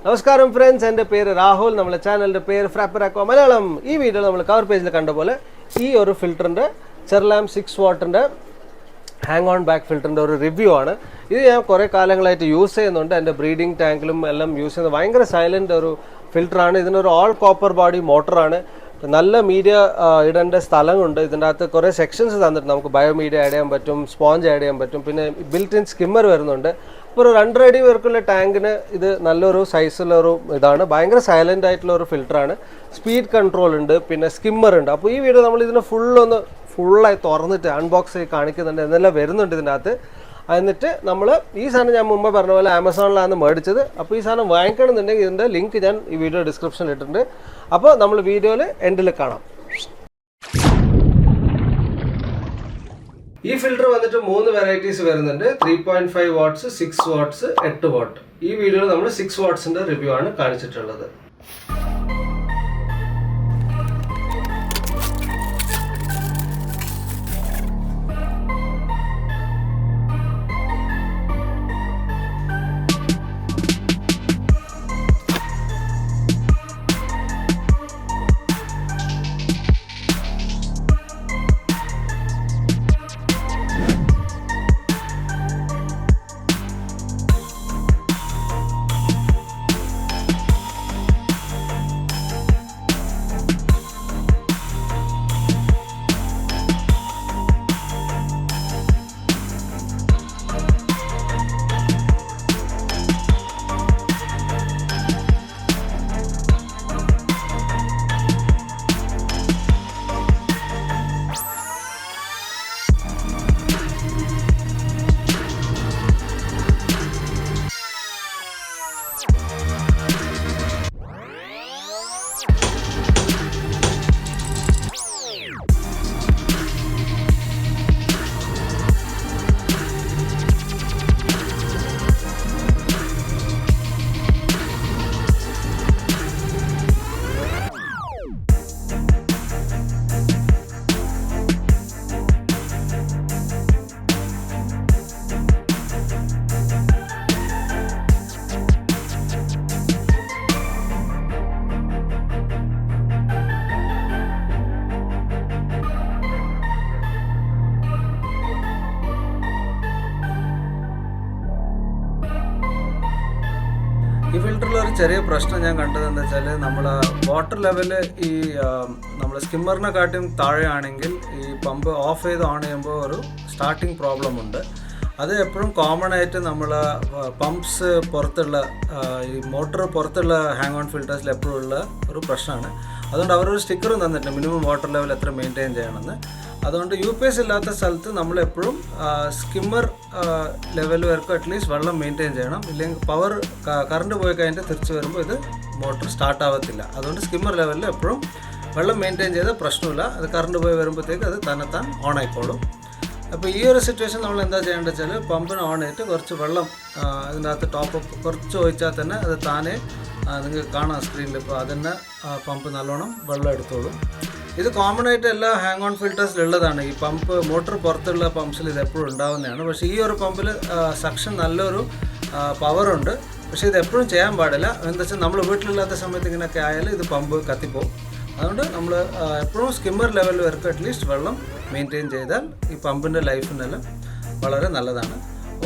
നമസ്കാരം ഫ്രണ്ട്സ്, എൻ്റെ പേര് രാഹുൽ. നമ്മുടെ ചാനലിൻ്റെ പേര് ഫ്രാപ്പർ അക്വാ മലയാളം. ഈ വീഡിയോ നമ്മൾ കവർ പേജിൽ കണ്ട പോലെ ഈ ഒരു ഫിൽറ്ററിൻ്റെ ചെർലാം 6 വാട്ടിൻ്റെ ഹാങ് ഓൺ ബാക്ക് ഫിൽറ്ററിൻ്റെ ഒരു റിവ്യൂ ആണ്. ഇത് ഞാൻ കുറേ കാലങ്ങളായിട്ട് യൂസ് ചെയ്യുന്നുണ്ട്. എൻ്റെ ബ്രീഡിംഗ് ടാങ്കിലും എല്ലാം യൂസ് ചെയ്യുന്നത് ഭയങ്കര സൈലൻ്റ് ഒരു ഫിൽറ്ററാണ്. ഇതിനൊരു ഓൾ കോപ്പർ ബോഡി മോട്ടറാണ്. നല്ല മീഡിയ ഇടേണ്ട സ്ഥലമുണ്ട്. ഇതിൻ്റെ അകത്ത് കുറേ സെക്ഷൻസ് തന്നിട്ട് നമുക്ക് ബയോമീഡിയ ആഡ് ചെയ്യാൻ പറ്റും, സ്പോഞ്ച് ആഡ് ചെയ്യാൻ പറ്റും, പിന്നെ ബിൽറ്റ് ഇൻ സ്കിമ്മർ വരുന്നുണ്ട്. ഇപ്പോൾ ഒരു 2 അടി പേർക്കുള്ള ടാങ്കിന് ഇത് നല്ലൊരു സൈസുള്ളൊരു ഇതാണ്. ഭയങ്കര സൈലൻ്റ് ആയിട്ടുള്ള ഒരു ഫിൽറ്ററാണ്. സ്പീഡ് കൺട്രോൾ ഉണ്ട്, പിന്നെ സ്കിമ്മർ ഉണ്ട്. അപ്പോൾ ഈ വീഡിയോ നമ്മൾ ഇതിനെ ഫുള്ളായി തുറന്നിട്ട് അൺബോക്സ് ചെയ്ത് കാണിക്കുന്നുണ്ട്. എന്നെല്ലാം വരുന്നുണ്ട് ഇതിൻ്റെ അകത്ത്. എന്നിട്ട് നമ്മൾ ഈ സാധനം ഞാൻ മുമ്പ് പറഞ്ഞ പോലെ ആമസോണിലാണ് മേടിച്ചത്. അപ്പോൾ ഈ സാധനം വാങ്ങിക്കണമെന്നുണ്ടെങ്കിൽ ഇതിൻ്റെ ലിങ്ക് ഞാൻ ഈ വീഡിയോ ഡിസ്ക്രിപ്ഷനിൽ ഇട്ടിട്ടുണ്ട്. അപ്പോൾ നമ്മൾ വീഡിയോയിൽ എൻഡിൽ കാണാം. ഈ ഫിൽറ്റർ വന്നിട്ട് 3 വെറൈറ്റീസ് വരുന്നുണ്ട്. 3.5 വാട്ട്സ്, 6 വാട്ട്സ്, 8 വാട്ട്. ഈ വീഡിയോയിൽ നമ്മൾ 6 വാട്ട്സിൻ്റെ റിവ്യൂ ആണ് കാണിച്ചിട്ടുള്ളത്. ഈ ഫിൽറ്ററിൽ ഒരു ചെറിയ പ്രശ്നം ഞാൻ കണ്ടത് എന്താ വെച്ചാൽ, നമ്മൾ വാട്ടർ ലെവല് ഈ നമ്മൾ സ്കിമ്മറിനെ കാട്ടിയും താഴെയാണെങ്കിൽ ഈ പമ്പ് ഓഫ് ചെയ്ത് ഓൺ ചെയ്യുമ്പോൾ ഒരു സ്റ്റാർട്ടിങ് പ്രോബ്ലം ഉണ്ട്. അത് എപ്പോഴും കോമൺ ആയിട്ട് നമ്മൾ പമ്പ്സ് പുറത്തുള്ള ഈ മോട്ടർ പുറത്തുള്ള ഹാങ് ഓൺ ഫിൽറ്റേഴ്സിൽ എപ്പോഴും ഉള്ള ഒരു പ്രശ്നമാണ്. അതുകൊണ്ട് അവരൊരു സ്റ്റിക്കറും തന്നിട്ടുണ്ട് മിനിമം വാട്ടർ ലെവൽ എത്ര മെയിൻറ്റെയിൻ ചെയ്യണമെന്ന്. അതുകൊണ്ട് UPS ഇല്ലാത്ത സ്ഥലത്ത് നമ്മളെപ്പോഴും സ്കിമ്മർ ലെവൽ വരെക്കും അറ്റ്ലീസ്റ്റ് വെള്ളം മെയിൻറ്റെയിൻ ചെയ്യണം. ഇല്ലെങ്കിൽ പവർ കറണ്ട് പോയി കഴിഞ്ഞിട്ട് തിരിച്ച് വരുമ്പോൾ ഇത് മോട്ടർ സ്റ്റാർട്ട് ആവത്തില്ല. അതുകൊണ്ട് സ്കിമ്മർ ലെവലിൽ എപ്പോഴും വെള്ളം മെയിൻറ്റെയിൻ ചെയ്താൽ പ്രശ്നമില്ല. അത് കറണ്ട് പോയി വരുമ്പോഴത്തേക്ക് അത് തന്നെത്താൻ ഓൺ ആയിക്കോളും. അപ്പോൾ ഈ ഒരു സിറ്റുവേഷൻ നമ്മൾ എന്താ ചെയ്യേണ്ടത് വെച്ചാൽ, പമ്പിന് ഓൺ ചെയ്തിട്ട് കുറച്ച് വെള്ളം ഇതിൻ്റെ അകത്ത് ടോപ്പ് കുറച്ച് ഒഴിച്ചാൽ തന്നെ അത് താനെ നിങ്ങൾക്ക് കാണാം സ്ക്രീനിൽ. ഇപ്പോൾ അതിന് പമ്പ് നല്ലോണം വെള്ളം എടുത്തോളും. ഇത് കോമൺ ആയിട്ട് എല്ലാ ഹാങ് ഓൺ ഫിൽറ്റേഴ്സിലുള്ളതാണ്. ഈ പമ്പ് മോട്ടർ പുറത്തുള്ള പമ്പ്സിൽ ഇത് എപ്പോഴും ഉണ്ടാവുന്നതാണ്. പക്ഷേ ഈ ഒരു പമ്പിൽ സക്ഷൻ നല്ലൊരു പവറുണ്ട്. പക്ഷേ ഇത് എപ്പോഴും ചെയ്യാൻ പാടില്ല. എന്താ വെച്ചാൽ നമ്മൾ വീട്ടിലില്ലാത്ത സമയത്ത് ഇങ്ങനെയൊക്കെ ആയാലും ഇത് പമ്പ് കത്തിപ്പോവും. അതുകൊണ്ട് നമ്മൾ എപ്പോഴും സ്കിമ്മർ ലെവലിൽ വരെക്കും അറ്റ്ലീസ്റ്റ് വെള്ളം മെയിൻറ്റെയിൻ ചെയ്താൽ ഈ പമ്പിൻ്റെ ലൈഫിനെല്ലാം വളരെ നല്ലതാണ്.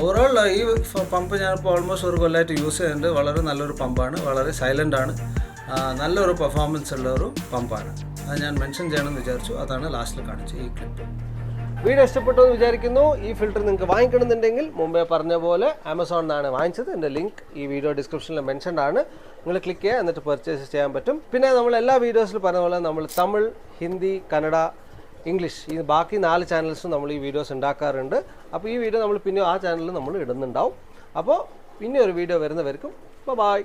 ഓവറോൾ ഈ പമ്പ് ഞാനിപ്പോൾ ഓൾമോസ്റ്റ് ഒരു കൊല്ലമായിട്ട് യൂസ് ചെയ്യുന്നുണ്ട്. വളരെ നല്ലൊരു പമ്പാണ്, വളരെ സൈലൻ്റാണ്, നല്ലൊരു പെർഫോമൻസ് ഉള്ള ഒരു പമ്പാണ്. അത് ഞാൻ മെൻഷൻ ചെയ്യണമെന്ന് വിചാരിച്ചു. അതാണ് ലാസ്റ്റിൽ കാണിച്ചത് ഈ ക്ലിപ്പ്. വീഡിയോ ഇഷ്ടപ്പെട്ടു എന്ന് വിചാരിക്കുന്നു. ഈ ഫിൽറ്റർ നിങ്ങൾക്ക് വാങ്ങിക്കണമെന്നുണ്ടെങ്കിൽ മുമ്പേ പറഞ്ഞ പോലെ ആമസോണിൽ നിന്നാണ് വാങ്ങിച്ചത്. എൻ്റെ ലിങ്ക് ഈ വീഡിയോ ഡിസ്ക്രിപ്ഷനിൽ മെൻഷൻഡ് ആണ്. നിങ്ങൾ ക്ലിക്ക് ചെയ്യുക, എന്നിട്ട് പർച്ചേസ് ചെയ്യാൻ പറ്റും. പിന്നെ നമ്മൾ എല്ലാ വീഡിയോസിലും പറഞ്ഞ പോലെ നമ്മൾ തമിഴ്, ഹിന്ദി, കന്നഡ, ഇംഗ്ലീഷ് ഈ ബാക്കി 4 ചാനൽസും നമ്മൾ ഈ വീഡിയോസ് ഉണ്ടാക്കാറുണ്ട്. അപ്പോൾ ഈ വീഡിയോ നമ്മൾ പിന്നെ ആ ചാനലിൽ നമ്മൾ ഇടുന്നുണ്ടാവും. അപ്പോൾ പിന്നെ ഒരു വീഡിയോ വരുന്നവർക്കും ബൈ.